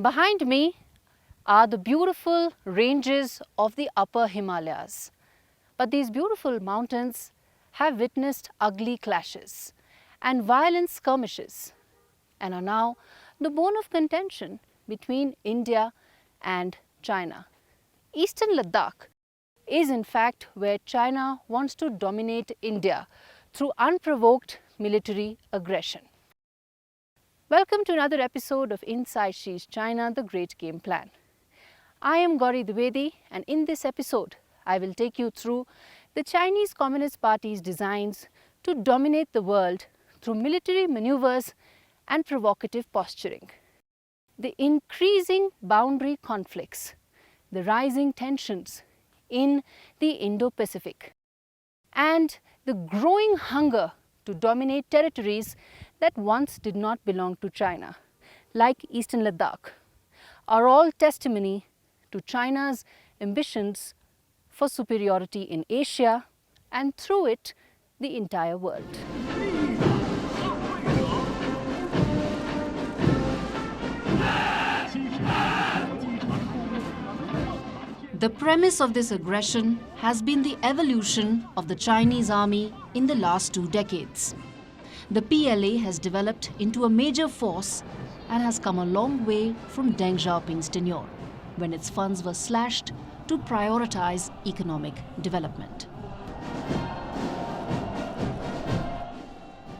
Behind me are the beautiful ranges of the upper Himalayas. But these beautiful mountains have witnessed ugly clashes and violent skirmishes and are now the bone of contention between India and China. Eastern Ladakh is in fact where China wants to dominate India through unprovoked military aggression. Welcome to another episode of Inside She's China, the Great Game Plan. I am Gaurie Dwivedi, and in this episode, I will take you through the Chinese Communist Party's designs to dominate the world through military maneuvers and provocative posturing. The increasing boundary conflicts, the rising tensions in the Indo-Pacific, and the growing hunger to dominate territories that once did not belong to China, like Eastern Ladakh, are all testimony to China's ambitions for superiority in Asia and through it, the entire world. The premise of this aggression has been the evolution of the Chinese army in the last 2 decades. The PLA has developed into a major force and has come a long way from Deng Xiaoping's tenure, when its funds were slashed to prioritize economic development.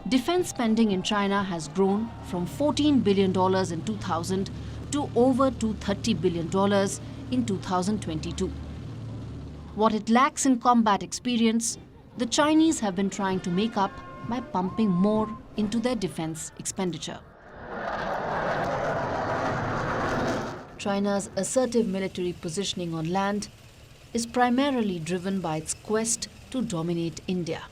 Defense spending in China has grown from $14 billion in 2000 to over $230 billion in 2022. What it lacks in combat experience, the Chinese have been trying to make up by pumping more into their defense expenditure. China's assertive military positioning on land is primarily driven by its quest to dominate India.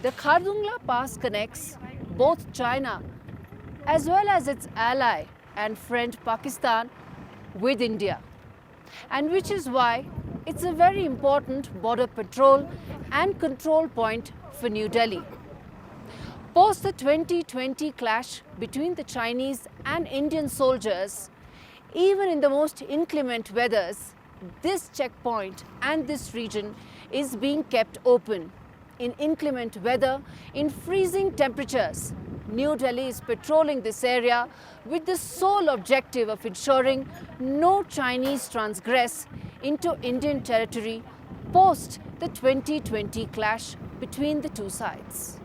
The Khardungla Pass connects both China as well as its ally and friend Pakistan with India, and which is why it's a very important border patrol and control point for New Delhi. Post the 2020 clash between the Chinese and Indian soldiers, even in the most inclement weathers, this checkpoint and this region is being kept open. In inclement weather, in freezing temperatures, New Delhi is patrolling this area with the sole objective of ensuring no Chinese transgress into Indian territory post the 2020 clash between the two sides.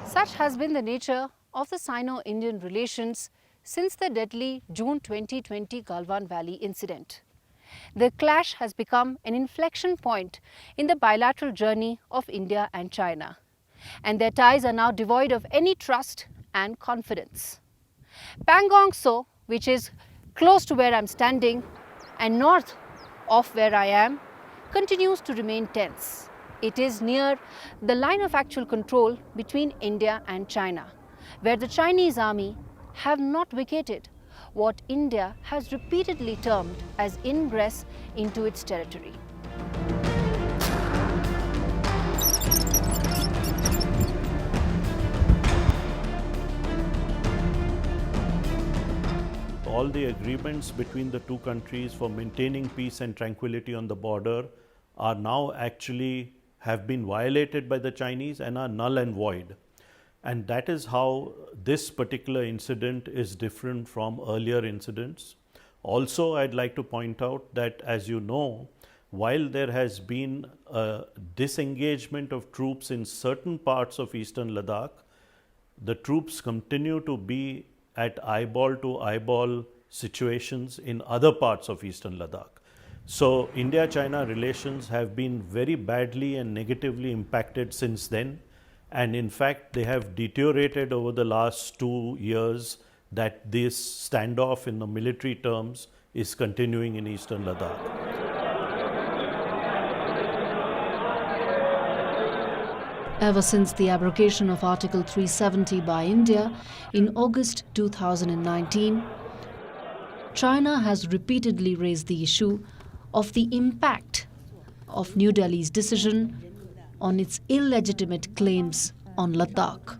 Such has been the nature of the Sino-Indian relations since the deadly June 2020 Galwan Valley incident. The clash has become an inflection point in the bilateral journey of India and China, and their ties are now devoid of any trust and confidence. Pangong Tso, which is close to where I'm standing and north of where I am, continues to remain tense. It is near the line of actual control between India and China, where the Chinese army have not vacated what India has repeatedly termed as ingress into its territory. All the agreements between the two countries for maintaining peace and tranquility on the border are now actually have been violated by the Chinese and are null and void. And that is how this particular incident is different from earlier incidents. Also, I'd like to point out that, as you know, while there has been a disengagement of troops in certain parts of Eastern Ladakh, the troops continue to be at eyeball to eyeball situations in other parts of Eastern Ladakh. So, India-China relations have been very badly and negatively impacted since then. And in fact, they have deteriorated over the last 2 years, that this standoff in the military terms is continuing in Eastern Ladakh. Ever since the abrogation of Article 370 by India in August 2019, China has repeatedly raised the issue of the impact of New Delhi's decision on its illegitimate claims on Ladakh.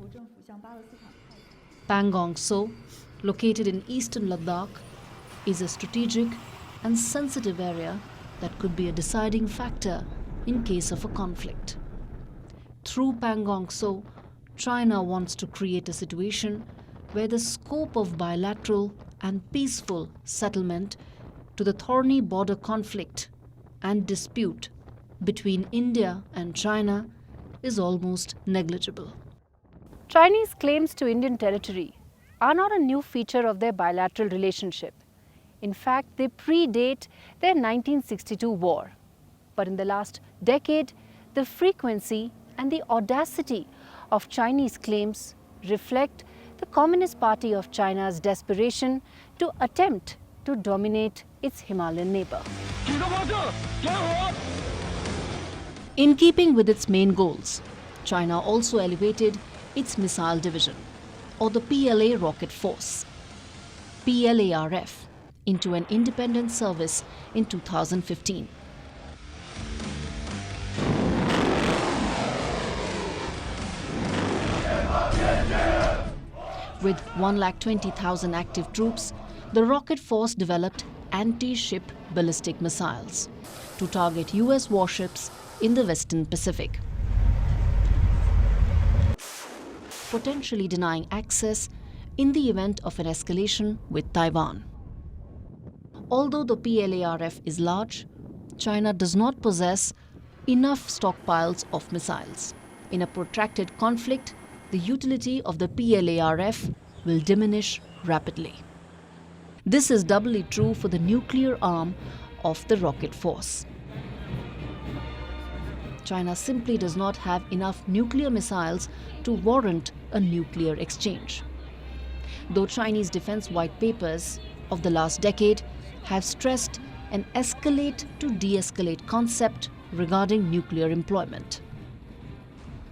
Pangong Tso, located in eastern Ladakh, is a strategic and sensitive area that could be a deciding factor in case of a conflict. Through Pangong Tso, China wants to create a situation where the scope of bilateral and peaceful settlement to the thorny border conflict and dispute between India and China is almost negligible. Chinese claims to Indian territory are not a new feature of their bilateral relationship. In fact, they predate their 1962 war. But in the last decade, the frequency and the audacity of Chinese claims reflect the Communist Party of China's desperation to attempt to dominate its Himalayan neighbor. In keeping with its main goals, China also elevated its missile division, or the PLA Rocket Force, PLARF, into an independent service in 2015. With 120,000 active troops, the Rocket Force developed anti-ship ballistic missiles to target US warships in the Western Pacific, potentially denying access in the event of an escalation with Taiwan. Although the PLARF is large, China does not possess enough stockpiles of missiles. In a protracted conflict, the utility of the PLARF will diminish rapidly. This is doubly true for the nuclear arm of the rocket force. China simply does not have enough nuclear missiles to warrant a nuclear exchange. Though Chinese defense white papers of the last decade have stressed an escalate to de-escalate concept regarding nuclear employment.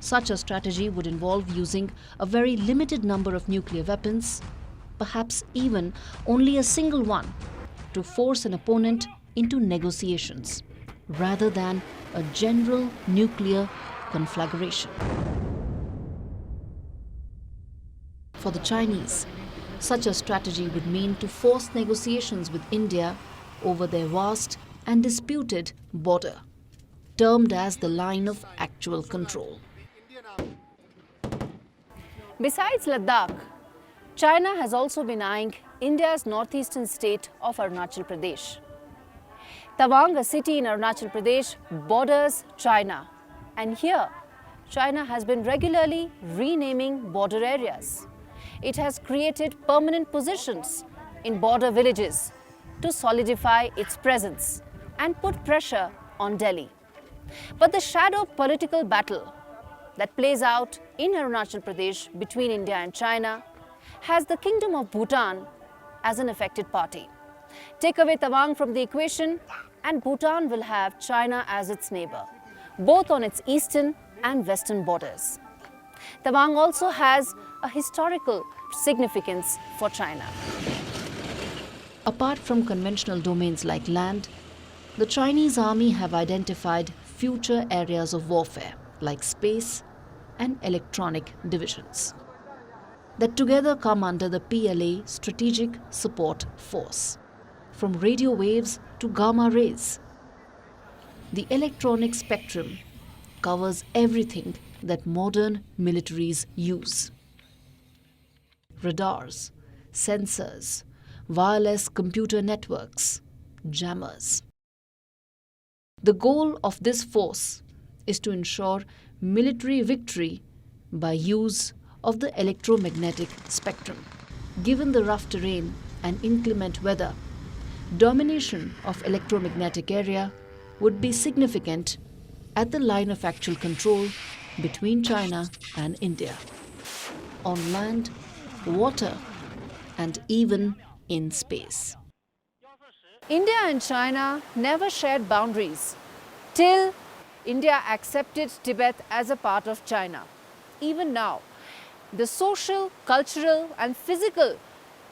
Such a strategy would involve using a very limited number of nuclear weapons, perhaps even only a single one, to force an opponent into negotiations, rather than a general nuclear conflagration. For the Chinese, such a strategy would mean to force negotiations with India over their vast and disputed border, termed as the line of actual control. Besides Ladakh, China has also been eyeing India's northeastern state of Arunachal Pradesh. Tawang, a city in Arunachal Pradesh, borders China, and here China has been regularly renaming border areas. It has created permanent positions in border villages to solidify its presence and put pressure on Delhi. But the shadow political battle that plays out in Arunachal Pradesh between India and China has the Kingdom of Bhutan as an affected party. Take away Tawang from the equation and Bhutan will have China as its neighbor, both on its eastern and western borders. Tawang also has a historical significance for China. Apart from conventional domains like land, the Chinese army have identified future areas of warfare like space and electronic divisions that together come under the PLA Strategic Support Force. From radio waves to gamma rays, the electronic spectrum covers everything that modern militaries use. Radars, sensors, wireless computer networks, jammers. The goal of this force is to ensure military victory by use of the electromagnetic spectrum. Given the rough terrain and inclement weather, domination of electromagnetic area would be significant at the line of actual control between China and India, on land, water, and even in space. India and China never shared boundaries till India accepted Tibet as a part of China. Even now, the social, cultural, and physical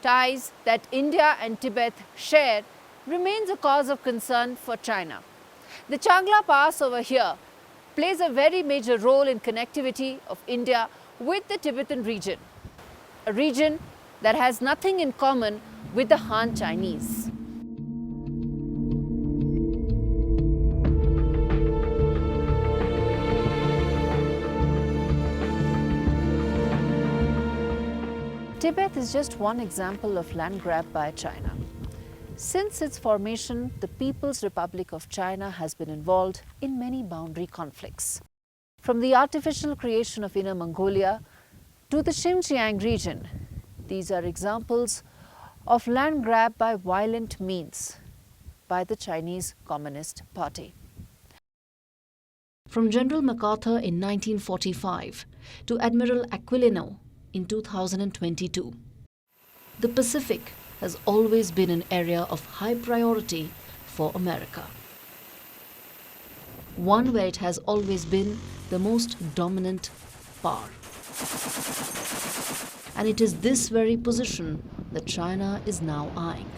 ties that India and Tibet share remains a cause of concern for China. The Changla Pass over here plays a very major role in connectivity of India with the Tibetan region, a region that has nothing in common with the Han Chinese. Tibet is just one example of land grab by China. Since its formation, the People's Republic of China has been involved in many boundary conflicts. From the artificial creation of Inner Mongolia to the Xinjiang region, these are examples of land grab by violent means by the Chinese Communist Party. From General MacArthur in 1945 to Admiral Aquilino in 2022, the Pacific has always been an area of high priority for America. One where it has always been the most dominant power. And it is this very position that China is now eyeing.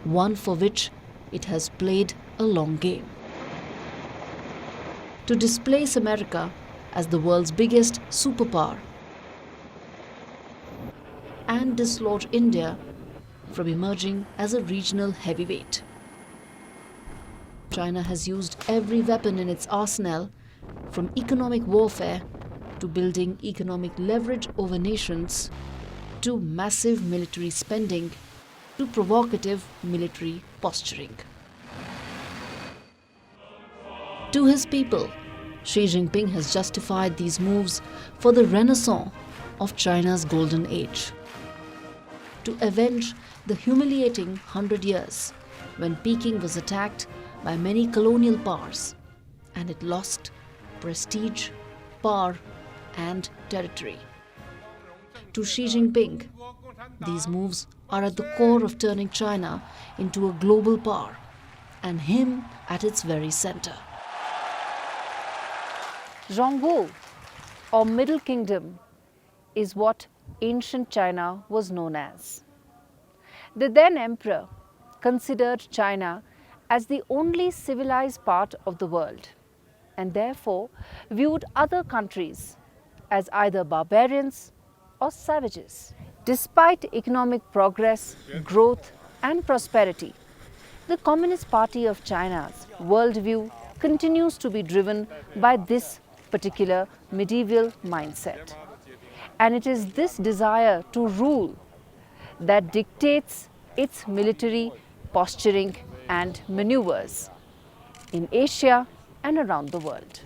One for which it has played a long game. To displace America as the world's biggest superpower and dislodge India from emerging as a regional heavyweight. China has used every weapon in its arsenal, from economic warfare to building economic leverage over nations, to massive military spending, to provocative military posturing. To his people, Xi Jinping has justified these moves for the renaissance of China's golden age. To avenge the humiliating 100 years when Peking was attacked by many colonial powers and it lost prestige, power and territory. To Xi Jinping, these moves are at the core of turning China into a global power and him at its very center. Zhongguo, or Middle Kingdom, is what ancient China was known as. The then emperor considered China as the only civilized part of the world and therefore viewed other countries as either barbarians or savages. Despite economic progress, growth and prosperity, the Communist Party of China's worldview continues to be driven by this particular medieval mindset. And it is this desire to rule that dictates its military posturing and maneuvers in Asia and around the world.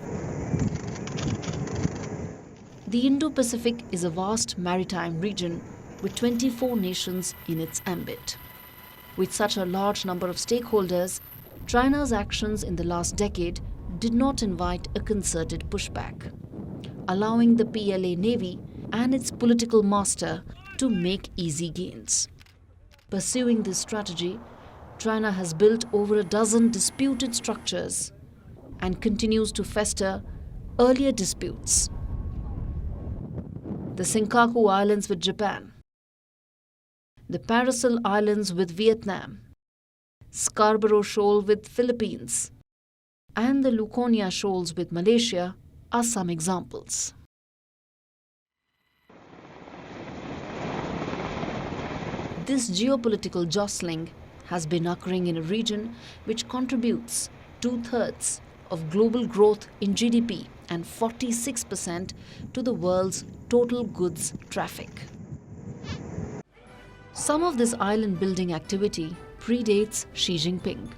The Indo-Pacific is a vast maritime region with 24 nations in its ambit. With such a large number of stakeholders, China's actions in the last decade did not invite a concerted pushback, allowing the PLA Navy and its political master to make easy gains. Pursuing this strategy, China has built over a dozen disputed structures and continues to fester earlier disputes. The Senkaku Islands with Japan, the Paracel Islands with Vietnam, Scarborough Shoal with Philippines, and the Luconia Shoals with Malaysia are some examples. This geopolitical jostling has been occurring in a region which contributes 2/3 of global growth in GDP and 46% to the world's total goods traffic. Some of this island building activity predates Xi Jinping.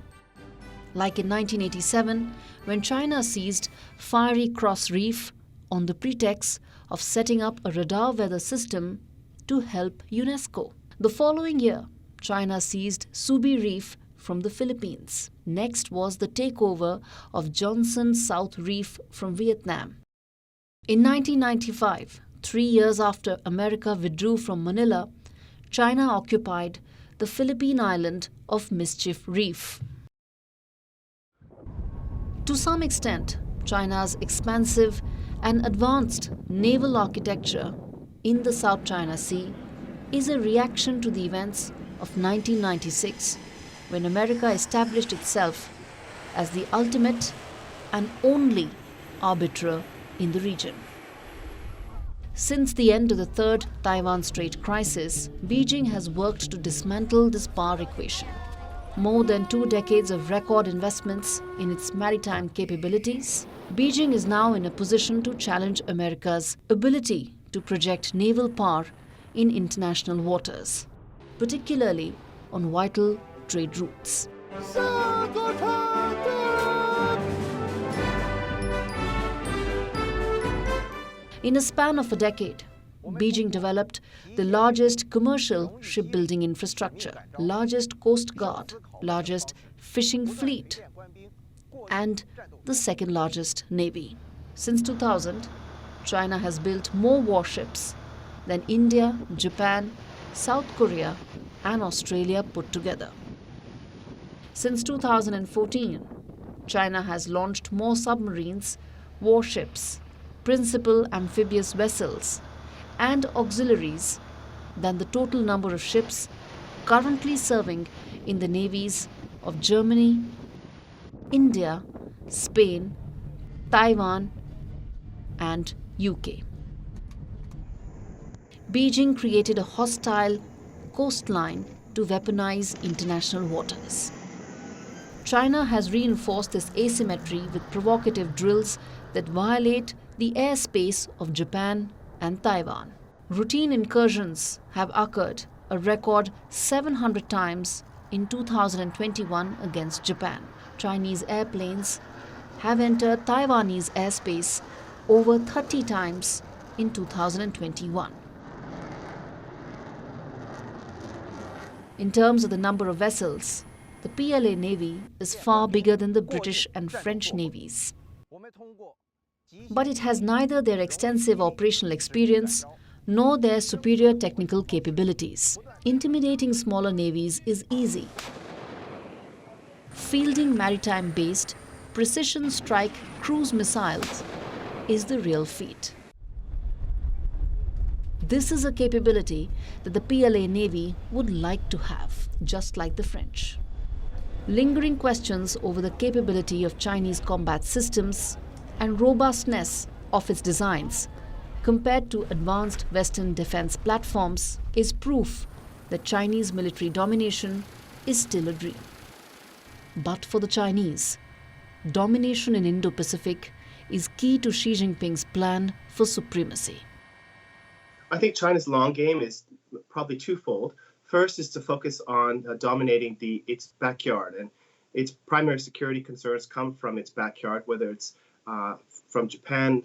Like in 1987, when China seized Fiery Cross Reef on the pretext of setting up a radar weather system to help UNESCO. The following year, China seized Subi Reef from the Philippines. Next was the takeover of Johnson South Reef from Vietnam. In 1995, 3 years after America withdrew from Manila, China occupied the Philippine island of Mischief Reef. To some extent, China's expansive and advanced naval architecture in the South China Sea is a reaction to the events of 1996, when America established itself as the ultimate and only arbiter in the region. Since the end of the Third Taiwan Strait crisis, Beijing has worked to dismantle this power equation. More than 2 decades of record investments in its maritime capabilities, Beijing is now in a position to challenge America's ability to project naval power in international waters, particularly on vital trade routes. In a span of a decade, Beijing developed the largest commercial shipbuilding infrastructure, largest coast guard, largest fishing fleet, and the second largest navy. Since 2000, China has built more warships than India, Japan, South Korea, and Australia put together. Since 2014, China has launched more submarines, warships, principal amphibious vessels, and auxiliaries than the total number of ships currently serving in the navies of Germany, India, Spain, Taiwan, and UK. Beijing created a hostile coastline to weaponize international waters. China has reinforced this asymmetry with provocative drills that violate the airspace of Japan and Taiwan. Routine incursions have occurred a record 700 times in 2021 against Japan. Chinese airplanes have entered Taiwanese airspace over 30 times in 2021. In terms of the number of vessels, the PLA Navy is far bigger than the British and French navies. But it has neither their extensive operational experience nor their superior technical capabilities. Intimidating smaller navies is easy. Fielding maritime-based, precision strike cruise missiles is the real feat. This is a capability that the PLA Navy would like to have, just like the French. Lingering questions over the capability of Chinese combat systems and robustness of its designs compared to advanced Western defense platforms is proof that Chinese military domination is still a dream. But for the Chinese, domination in Indo-Pacific is key to Xi Jinping's plan for supremacy. I think China's long game is probably twofold. First is to focus on dominating its backyard, and its primary security concerns come from its backyard, whether it's from Japan,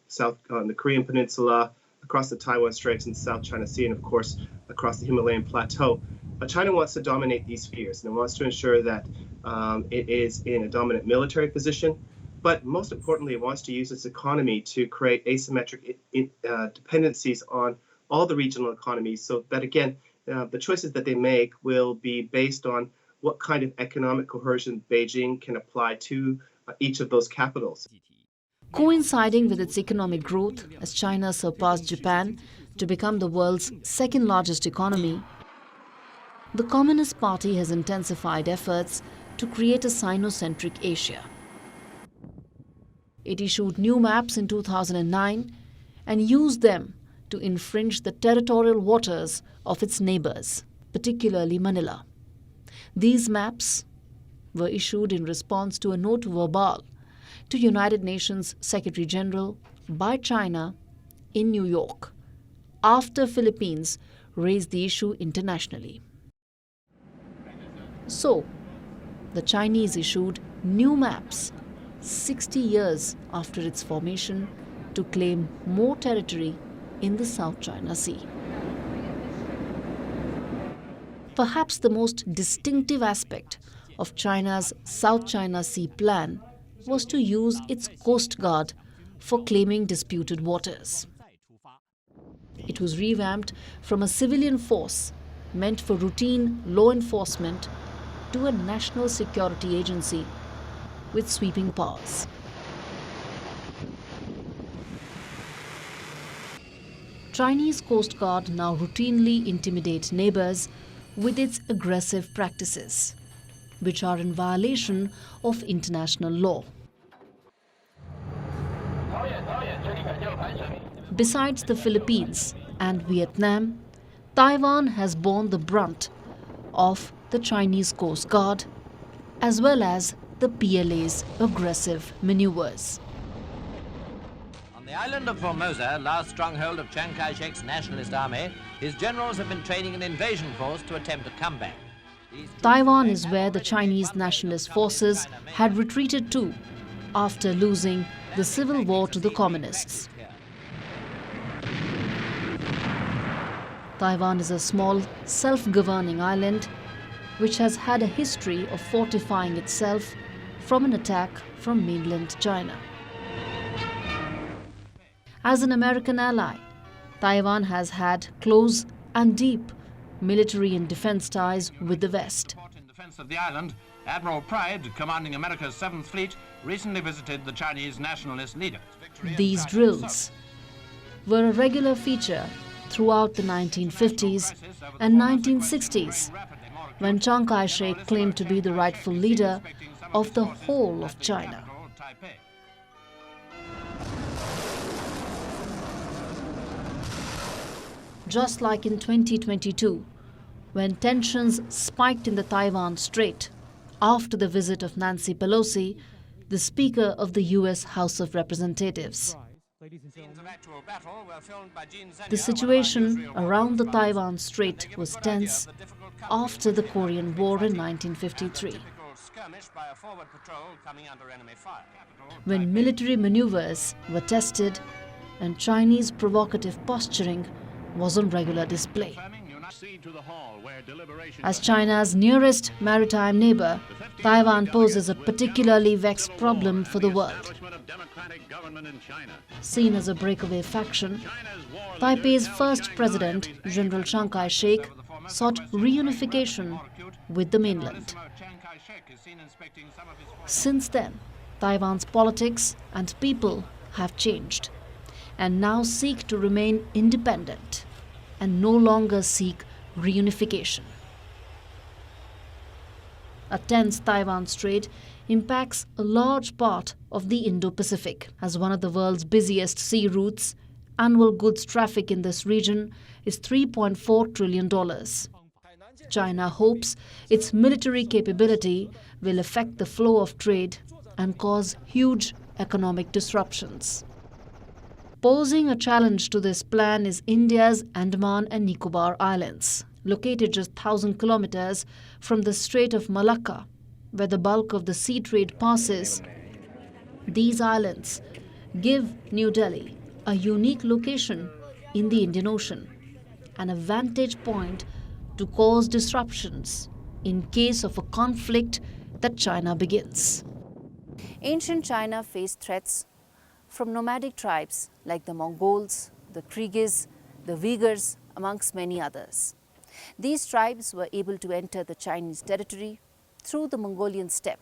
south on the Korean Peninsula, across the Taiwan Straits and South China Sea, and of course across the Himalayan Plateau. China wants to dominate these spheres, and it wants to ensure that it is in a dominant military position, but most importantly, it wants to use its economy to create asymmetric dependencies on all the regional economies, so that again, the choices that they make will be based on what kind of economic coercion Beijing can apply to each of those capitals. Coinciding with its economic growth as China surpassed Japan to become the world's second largest economy, the Communist Party has intensified efforts to create a Sino-centric Asia. It issued new maps in 2009 and used them to infringe the territorial waters of its neighbors, particularly Manila. These maps were issued in response to a note verbal to United Nations Secretary General by China in New York, after Philippines raised the issue internationally. So, the Chinese issued new maps 60 years after its formation to claim more territory in the South China Sea. Perhaps the most distinctive aspect of China's South China Sea plan was to use its Coast Guard for claiming disputed waters. It was revamped from a civilian force meant for routine law enforcement to a national security agency with sweeping powers. Chinese Coast Guard now routinely intimidate neighbors with its aggressive practices, which are in violation of international law. Besides the Philippines and Vietnam, Taiwan has borne the brunt of the Chinese Coast Guard as well as the PLA's aggressive maneuvers. On the island of Formosa, last stronghold of Chiang Kai-shek's nationalist army, his generals have been training an invasion force to attempt a comeback. Taiwan is where the Chinese nationalist forces had retreated to after losing the civil war to the communists. Taiwan is a small, self-governing island which has had a history of fortifying itself from an attack from mainland China. As an American ally, Taiwan has had close and deep military and defense ties with the West. In defense of the island, Admiral Pride, commanding America's 7th Fleet, recently visited the Chinese nationalist leader. These drills were a regular feature throughout the 1950s and 1960s, when Chiang Kai-shek claimed to be the rightful leader of the whole of China. Just like in 2022, when tensions spiked in the Taiwan Strait after the visit of Nancy Pelosi, the Speaker of the US House of Representatives. The situation around the Taiwan Strait was tense after the Korean War in 1953, when military maneuvers were tested and Chinese provocative posturing was on regular display. As China's nearest maritime neighbor, Taiwan poses a particularly vexed problem for the world. Seen as a breakaway faction, Taipei's first president, General Chiang Kai-shek, sought reunification with the mainland. Since then, Taiwan's politics and people have changed and now seek to remain independent and no longer seek reunification. A tense Taiwan Strait impacts a large part of the Indo-Pacific. As one of the world's busiest sea routes, annual goods traffic in this region is $3.4 trillion. China hopes its military capability will affect the flow of trade and cause huge economic disruptions. Posing a challenge to this plan is India's Andaman and Nicobar Islands, located just 1,000 kilometers from the Strait of Malacca, where the bulk of the sea trade passes. These islands give New Delhi a unique location in the Indian Ocean and a vantage point to cause disruptions in case of a conflict that China begins. Ancient China faced threats from nomadic tribes like the Mongols, the Kyrgyz, the Uyghurs, amongst many others. These tribes were able to enter the Chinese territory through the Mongolian steppe.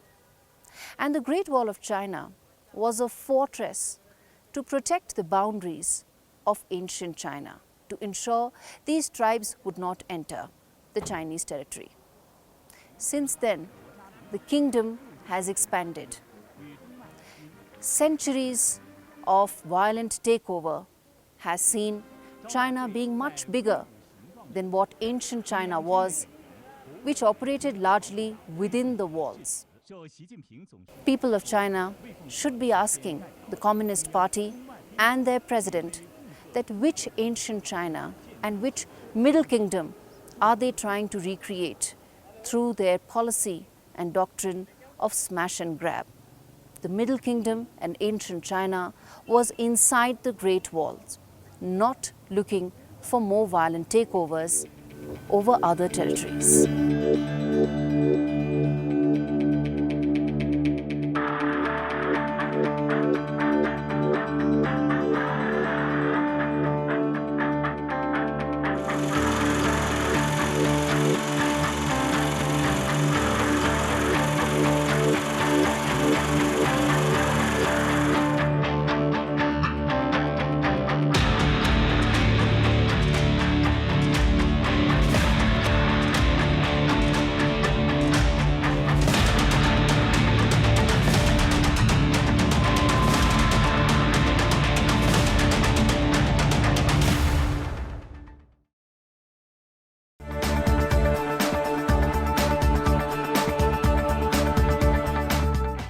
And the Great Wall of China was a fortress to protect the boundaries of ancient China, to ensure these tribes would not enter the Chinese territory. Since then, the kingdom has expanded. Centuries of violent takeover has seen China being much bigger than what ancient China was, which operated largely within the walls. People of China should be asking the Communist Party and their president that which ancient China and which Middle Kingdom are they trying to recreate through their policy and doctrine of smash and grab. The Middle Kingdom and ancient China was inside the Great Walls, not looking for more violent takeovers over other territories.